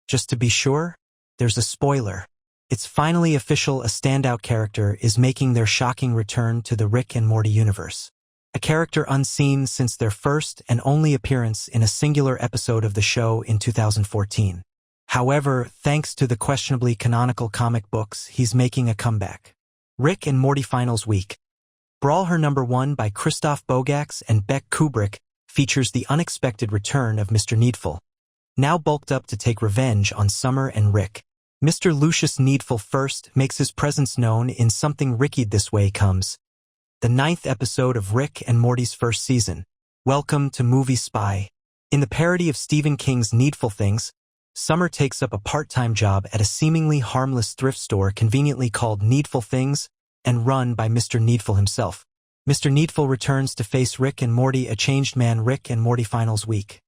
Just to be sure, there's a spoiler. It's finally official, a standout character is making their shocking return to the Rick and Morty universe. A character unseen since their first and only appearance in a singular episode of the show in 2014. However, thanks to the questionably canonical comic books, he's making a comeback. Rick and Morty Finals Week. Brawlher #1 by Christof, Bogacs, and Beck. Kubrick features the unexpected return of Mr. Needful, now bulked up to take revenge on Summer and Rick. Mr. Lucius Needful first makes his presence known in Something Ricky This Way Comes, the 9th episode of Rick and Morty's first season. Welcome to Movie Spy. In the parody of Stephen King's Needful Things, Summer takes up a part-time job at a seemingly harmless thrift store conveniently called Needful Things and run by Mr. Needful himself. Mr. Needful returns to face Rick and Morty, a changed man. Rick and Morty Finals Week.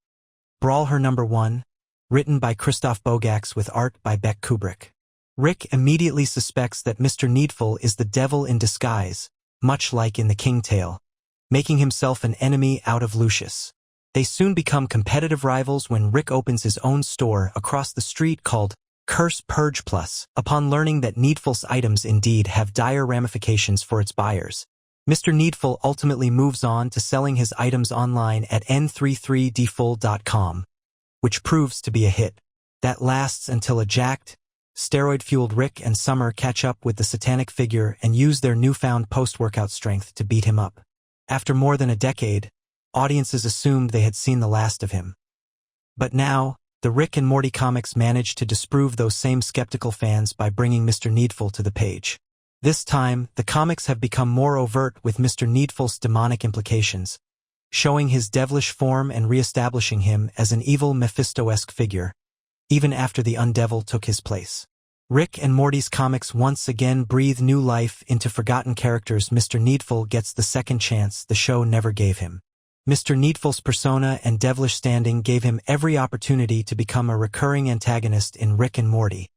Brawlher #1, written by Christof, Bogacs with art by Beck. Kubrick. Rick immediately suspects that Mr. Needful is the devil in disguise, much like in the King tale, making himself an enemy out of Lucius. They soon become competitive rivals when Rick opens his own store across the street called Curse Purge Plus. Upon learning that Needful's items indeed have dire ramifications for its buyers, Mr. Needful ultimately moves on to selling his items online at n33dfull.com, which proves to be a hit. That lasts until a jacked, steroid-fueled Rick and Summer catch up with the satanic figure and use their newfound post-workout strength to beat him up. After more than a decade, audiences assumed they had seen the last of him. But now, the Rick and Morty comics managed to disprove those same skeptical fans by bringing Mr. Needful to the page. This time, the comics have become more overt with Mr. Needful's demonic implications, showing his devilish form and re-establishing him as an evil Mephisto-esque figure, even after the undevil took his place. Rick and Morty's comics once again breathe new life into forgotten characters. Mr. Needful gets the second chance the show never gave him. Mr. Needful's persona and devilish standing gave him every opportunity to become a recurring antagonist in Rick and Morty,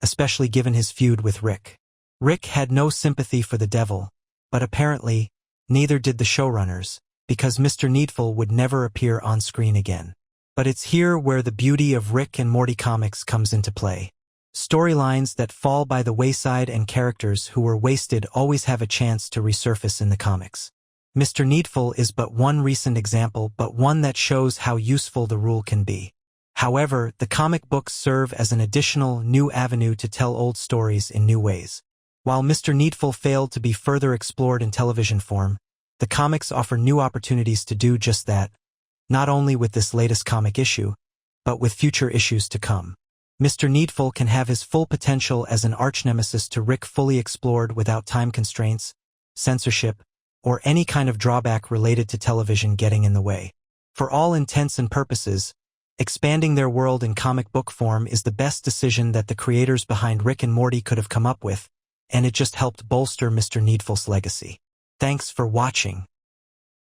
especially given his feud with Rick. Rick had no sympathy for the devil, but apparently, neither did the showrunners, because Mr. Needful would never appear on screen again. But it's here where the beauty of Rick and Morty comics comes into play. Storylines that fall by the wayside and characters who were wasted always have a chance to resurface in the comics. Mr. Needful is but one recent example, but one that shows how useful the rule can be. However, the comic books serve as an additional, new avenue to tell old stories in new ways. While Mr. Needful failed to be further explored in television form, the comics offer new opportunities to do just that, not only with this latest comic issue, but with future issues to come. Mr. Needful can have his full potential as an arch-nemesis to Rick fully explored without time constraints, censorship, or any kind of drawback related to television getting in the way. For all intents and purposes, expanding their world in comic book form is the best decision that the creators behind Rick and Morty could have come up with, and it just helped bolster Mr. Needful's legacy. Thanks for watching.